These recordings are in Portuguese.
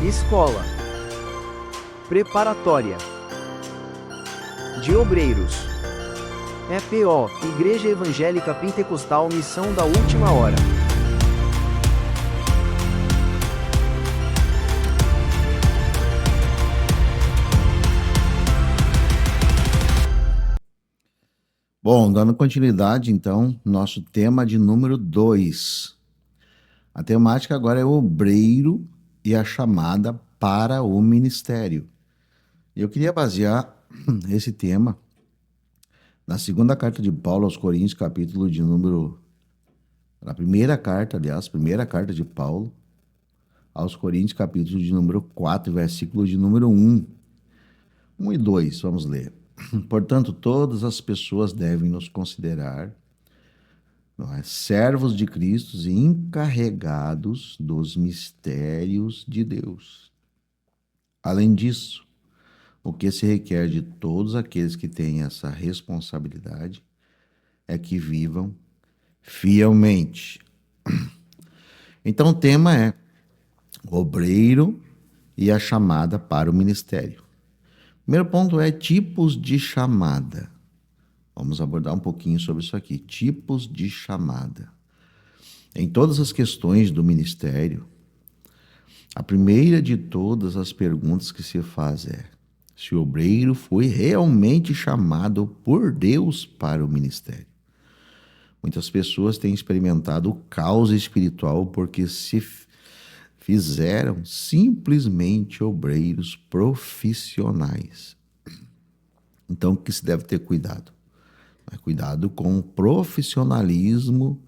Escola Preparatória de Obreiros. EPO, Igreja Evangélica Pentecostal Missão da Última Hora. Bom, dando continuidade, então, nosso tema de número 2. A temática agora é o obreiro e a chamada para o ministério. Eu queria basear esse tema na segunda carta de Paulo aos Coríntios, capítulo de número... Na primeira carta de Paulo aos Coríntios, capítulo de número 4, versículo de número 1. 1 e 2, vamos ler. Portanto, todas as pessoas devem nos considerar servos de Cristo e encarregados dos mistérios de Deus. Além disso, o que se requer de todos aqueles que têm essa responsabilidade é que vivam fielmente. Então, o tema é o obreiro e a chamada para o ministério. Primeiro ponto é tipos de chamada. Vamos abordar um pouquinho sobre isso aqui. Tipos de chamada. Em todas as questões do ministério, a primeira de todas as perguntas que se faz é se o obreiro foi realmente chamado por Deus para o ministério. Muitas pessoas têm experimentado o caos espiritual porque se fizeram simplesmente obreiros profissionais. Então, o que se deve ter cuidado? Cuidado com o profissionalismo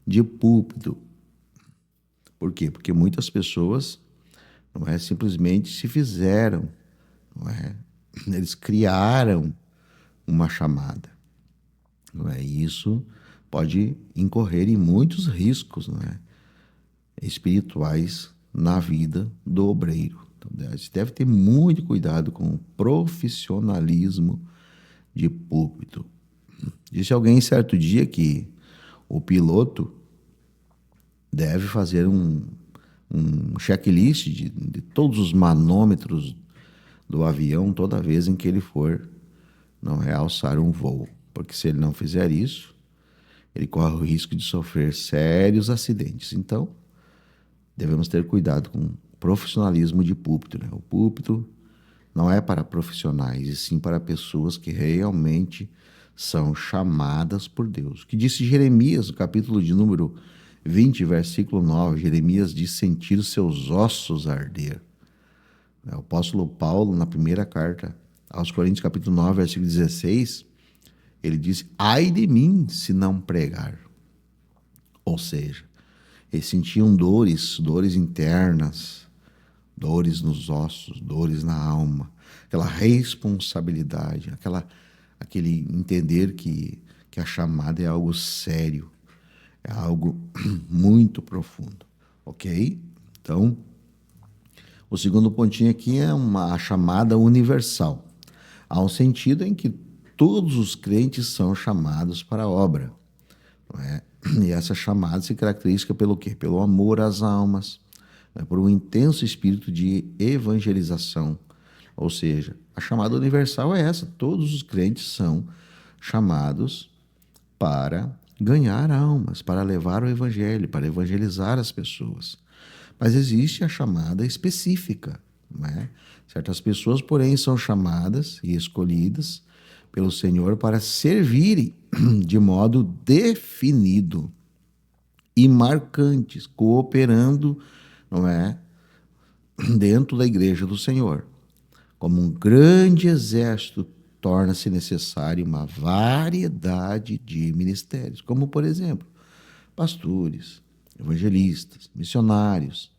de púlpito. Por quê? Porque muitas pessoas simplesmente se fizeram, eles criaram uma chamada. E isso pode incorrer em muitos riscos espirituais na vida do obreiro. Então, você deve ter muito cuidado com o profissionalismo de púlpito. Disse alguém certo dia que o piloto deve fazer um checklist de todos os manômetros do avião toda vez em que ele for alçar um voo. Porque se ele não fizer isso, ele corre o risco de sofrer sérios acidentes. Então, devemos ter cuidado com o profissionalismo de púlpito. O púlpito não é para profissionais, e sim para pessoas que realmente são chamadas por Deus. O que disse Jeremias, no capítulo de número 20, versículo 9, Jeremias diz sentir seus ossos arder. O apóstolo Paulo, na primeira carta aos Coríntios, capítulo 9, versículo 16, ele diz, ai de mim se não pregar. Ou seja, eles sentiam dores internas, dores nos ossos, dores na alma, aquela responsabilidade, aquele entender que a chamada é algo sério, é algo muito profundo, ok? Então, o segundo pontinho aqui é a chamada universal. Há um sentido em que todos os crentes são chamados para a obra, E essa chamada se caracteriza pelo quê? Pelo amor às almas, por um intenso espírito de evangelização. Ou seja, a chamada universal é essa. Todos os crentes são chamados para ganhar almas, para levar o evangelho, para evangelizar as pessoas. Mas existe a chamada específica. Certas pessoas, porém, são chamadas e escolhidas pelo Senhor para servirem de modo definido e marcantes, cooperando, dentro da igreja do Senhor. Como um grande exército, torna-se necessário uma variedade de ministérios, como, por exemplo, pastores, evangelistas, missionários,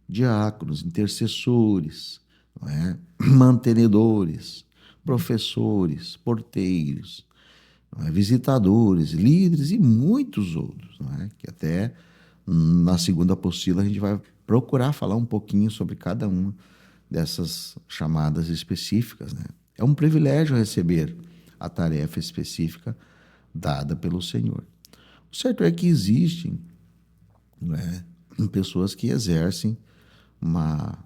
diáconos, intercessores, mantenedores, professores, porteiros, visitadores, líderes e muitos outros, que até na segunda apostila a gente vai procurar falar um pouquinho sobre cada uma dessas chamadas específicas. É um privilégio receber a tarefa específica dada pelo Senhor. O certo é que existem pessoas que exercem uma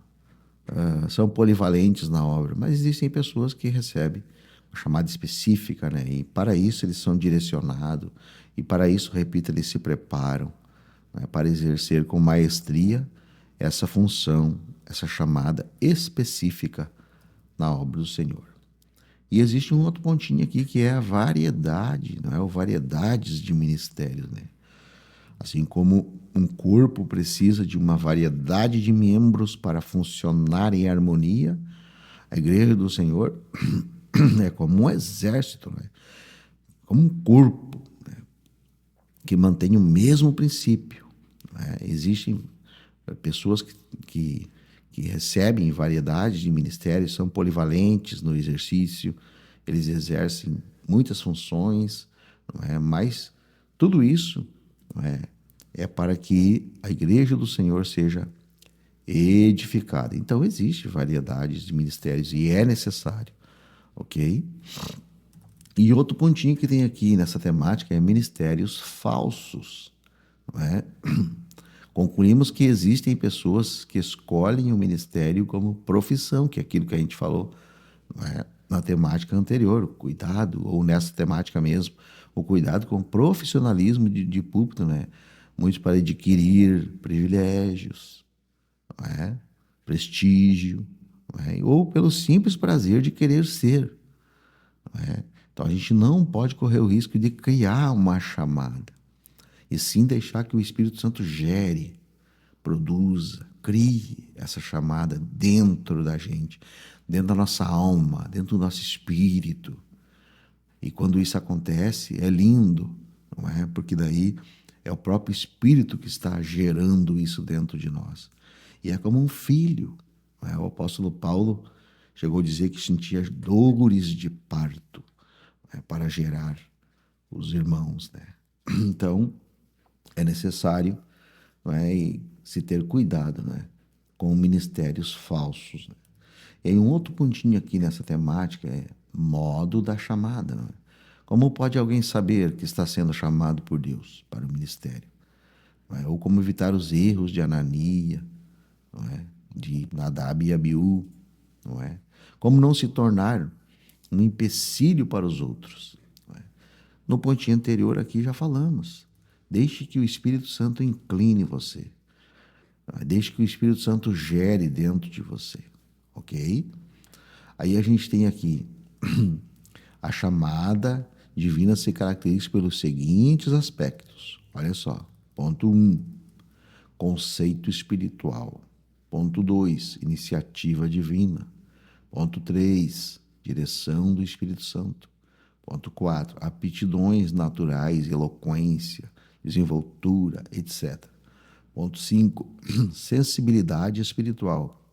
são polivalentes na obra, mas existem pessoas que recebem uma chamada específica, né? E para isso eles são direcionados, e para isso, repito, eles se preparam, né? Para exercer com maestria essa função, essa chamada específica na obra do Senhor. E existe um outro pontinho aqui que é a variedade, não é? Ou variedades de ministérios, né? Assim como um corpo precisa de uma variedade de membros para funcionar em harmonia, a igreja do Senhor é como um exército, né? Como um corpo, né? Que mantém o mesmo princípio, né? Existem pessoas que recebem variedade de ministérios, são polivalentes no exercício, eles exercem muitas funções, não é? Mas tudo isso, não é para que a igreja do Senhor seja edificada. Então existe variedades de ministérios e é necessário, ok? E outro pontinho que tem aqui nessa temática é ministérios falsos, não é? Concluímos que existem pessoas que escolhem o ministério como profissão, que é aquilo que a gente falou, não é? Na temática anterior, o cuidado, ou nessa temática mesmo, o cuidado com o profissionalismo de púlpito, né? Muitos para adquirir privilégios, não é? Prestígio, não é? Ou pelo simples prazer de querer ser. Não é? Então a gente não pode correr o risco de criar uma chamada, e sim deixar que o Espírito Santo gere, produza, crie essa chamada dentro da gente, dentro da nossa alma, dentro do nosso espírito. E quando isso acontece, é lindo, não é? Porque daí é o próprio Espírito que está gerando isso dentro de nós. E é como um filho, não é? O apóstolo Paulo chegou a dizer que sentia dores de parto, não é? Para gerar os irmãos, né? Então, é necessário, não é? Se ter cuidado, não é? Com ministérios falsos, né? E aí um outro pontinho aqui nessa temática é modo da chamada, não é? Como pode alguém saber que está sendo chamado por Deus para o ministério? Não é? Ou como evitar os erros de Anania, não é? De Nadab e Abiú, não é? Como não se tornar um empecilho para os outros, não é? No pontinho anterior aqui já falamos. Deixe que o Espírito Santo incline você. Deixe que o Espírito Santo gere dentro de você, ok? Aí a gente tem aqui a chamada divina se caracteriza pelos seguintes aspectos. Olha só. Ponto 1, conceito espiritual. Ponto 2, iniciativa divina. Ponto 3, direção do Espírito Santo. Ponto 4, aptidões naturais, eloquência, desenvoltura, etc. Ponto 5, sensibilidade espiritual.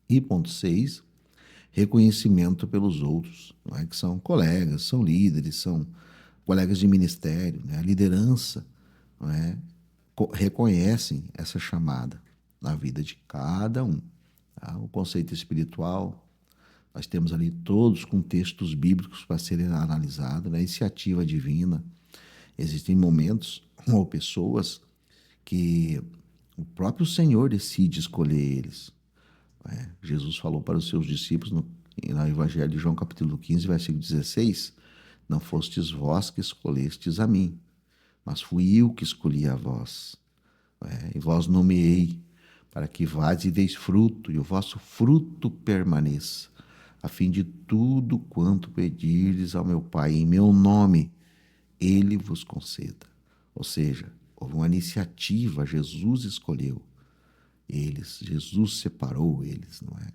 E ponto 6, reconhecimento pelos outros, não é? Que são colegas, são líderes, são colegas de ministério, né? A liderança, não é? Reconhecem essa chamada na vida de cada um. Tá? O conceito espiritual, nós temos ali todos com textos bíblicos para serem analisados, né? Iniciativa divina. Existem momentos ou pessoas que o próprio Senhor decide escolher eles. Jesus falou para os seus discípulos no Evangelho de João, capítulo 15, versículo 16, não fostes vós que escolhestes a mim, mas fui eu que escolhi a vós. E vós nomeei para que vades e deis fruto, e o vosso fruto permaneça, a fim de tudo quanto pedirdes ao meu Pai em meu nome, Ele vos conceda. Ou seja, houve uma iniciativa, Jesus escolheu eles, Jesus separou eles, não é?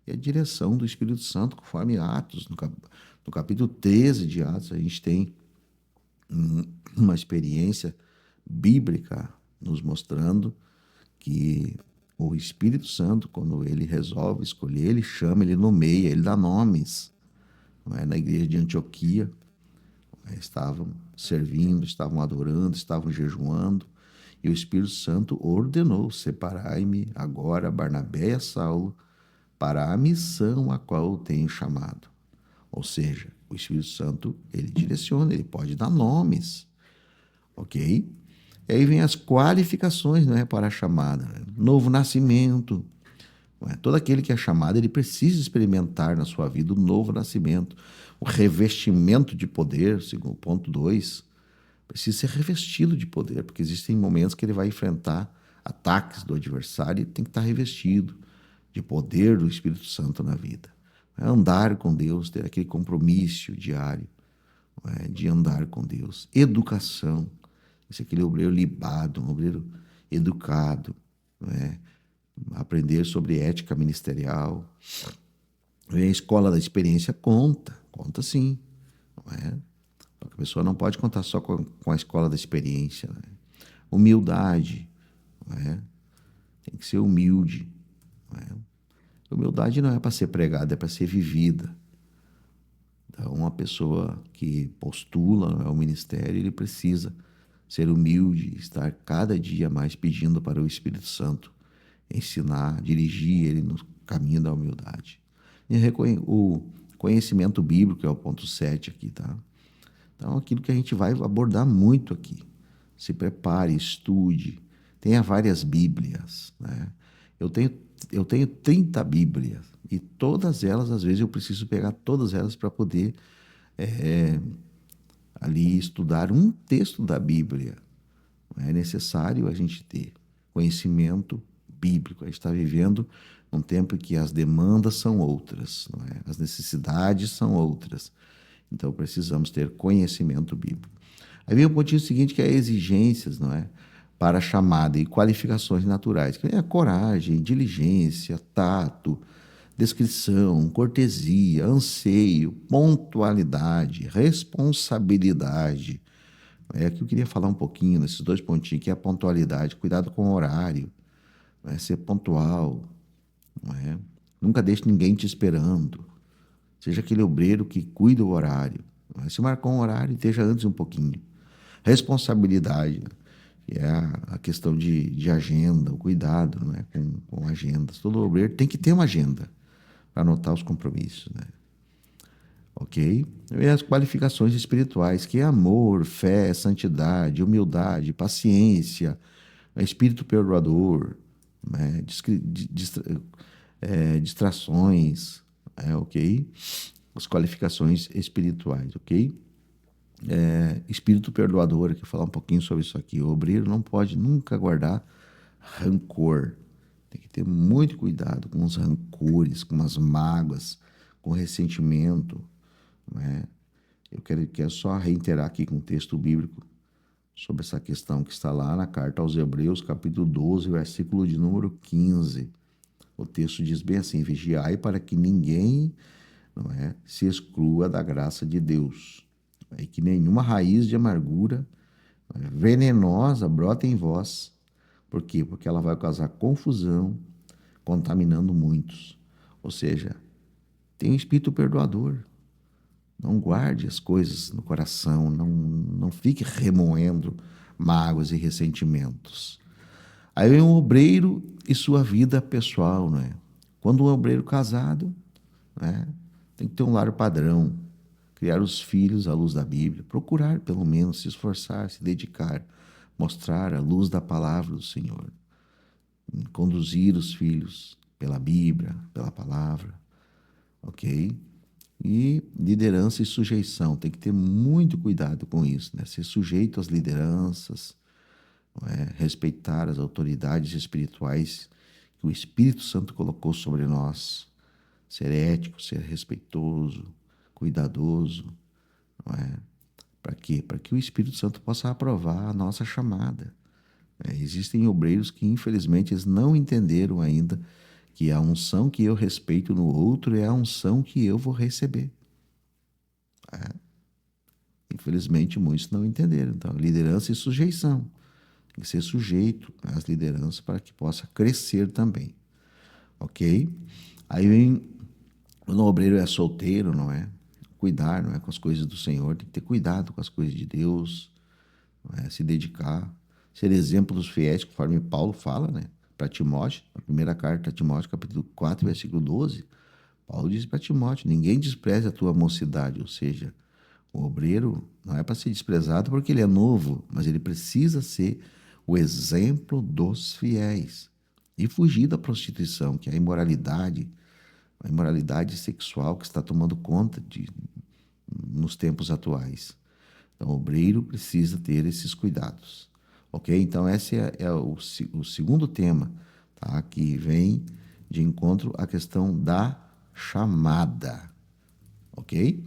E a direção do Espírito Santo, conforme Atos, no capítulo 13 de Atos, a gente tem uma experiência bíblica nos mostrando que o Espírito Santo, quando ele resolve escolher, ele chama, ele nomeia, ele dá nomes. Não é? Na igreja de Antioquia, estavam servindo, estavam adorando, estavam jejuando, e o Espírito Santo ordenou: separai-me agora Barnabé e Saulo para a missão a qual eu tenho chamado. Ou seja, o Espírito Santo, ele direciona, ele pode dar nomes, ok? E aí vem as qualificações, não é, para a chamada. Novo nascimento, Não é? Todo aquele que é chamado, ele precisa experimentar na sua vida o novo nascimento, o revestimento de poder, segundo ponto 2, precisa ser revestido de poder, porque existem momentos que ele vai enfrentar ataques do adversário e tem que estar revestido de poder do Espírito Santo na vida. É andar com Deus, ter aquele compromisso diário, de andar com Deus. Educação, esse é aquele obreiro libado, um obreiro educado, aprender sobre ética ministerial. A escola da experiência conta sim, não é? A pessoa não pode contar só com a escola da experiência, né? Humildade, não é? Tem que ser humilde, não é? Humildade não é para ser pregada, é para ser vivida. Então, uma pessoa que postula o ministério, ele precisa ser humilde, estar cada dia mais pedindo para o Espírito Santo ensinar, dirigir ele no caminho da humildade. E o conhecimento bíblico é o ponto 7 aqui, tá? Então, aquilo que a gente vai abordar muito aqui. Se prepare, estude, tenha várias Bíblias, né? Eu tenho 30 Bíblias e todas elas, às vezes, eu preciso pegar todas elas para poder ali estudar um texto da Bíblia. É necessário a gente ter conhecimento bíblico. A gente está vivendo um tempo em que as demandas são outras, não é? As necessidades são outras. Então, precisamos ter conhecimento bíblico. Aí vem o pontinho seguinte, que é exigências, não é? Para a chamada e qualificações naturais, que é a coragem, diligência, tato, descrição, cortesia, anseio, pontualidade, responsabilidade. É que eu queria falar um pouquinho nesses 2 pontinhos, que é a pontualidade, cuidado com o horário, ser pontual, não é? Nunca deixe ninguém te esperando. Seja aquele obreiro que cuida do horário. Se marcar um horário, esteja antes um pouquinho. Responsabilidade, que é a questão de agenda, o cuidado, não é? com agendas. Todo obreiro tem que ter uma agenda para anotar os compromissos, né? Ok? E as qualificações espirituais, que é amor, fé, santidade, humildade, paciência, espírito perdoador, né? Distrações, ok? As qualificações espirituais, ok? Espírito perdoador, aqui falar um pouquinho sobre isso aqui. O obreiro não pode nunca guardar rancor. Tem que ter muito cuidado com os rancores, com as mágoas, com ressentimento, né? Eu quero só reiterar aqui com o texto bíblico sobre essa questão que está lá na carta aos Hebreus, capítulo 12, versículo de número 15. O texto diz bem assim: vigiai para que ninguém, não é, se exclua da graça de Deus, e que nenhuma raiz de amargura venenosa brota em vós. Por quê? Porque ela vai causar confusão, contaminando muitos. Ou seja, tem um espírito perdoador. Não guarde as coisas no coração, não fique remoendo mágoas e ressentimentos. Aí vem um obreiro e sua vida pessoal, né? Quando um obreiro casado, né, tem que ter um lar padrão, criar os filhos à luz da Bíblia, procurar pelo menos se esforçar, se dedicar, mostrar a luz da palavra do Senhor, conduzir os filhos pela Bíblia, pela palavra, ok? E liderança e sujeição, tem que ter muito cuidado com isso, né? Ser sujeito às lideranças, respeitar as autoridades espirituais que o Espírito Santo colocou sobre nós, ser ético, ser respeitoso, cuidadoso, não é? Para quê? Para que o Espírito Santo possa aprovar a nossa chamada. Existem obreiros que, infelizmente, eles não entenderam ainda que a unção que eu respeito no outro é a unção que eu vou receber. Infelizmente, muitos não entenderam. Então, liderança e sujeição. Tem que ser sujeito às lideranças para que possa crescer também. Ok? Aí, quando o obreiro é solteiro, não é? Cuidar, não é, com as coisas do Senhor, tem que ter cuidado com as coisas de Deus, não é? Se dedicar, ser exemplo dos fiéis, conforme Paulo fala, né? Para Timóteo, na primeira carta a Timóteo, capítulo 4, versículo 12, Paulo diz para Timóteo: ninguém despreze a tua mocidade, ou seja, o obreiro não é para ser desprezado porque ele é novo, mas ele precisa ser o exemplo dos fiéis. E fugir da prostituição, que é a imoralidade sexual que está tomando conta nos tempos atuais. Então, o obreiro precisa ter esses cuidados. Ok? Então, esse é o segundo tema, tá? Que vem de encontro à questão da chamada. Ok?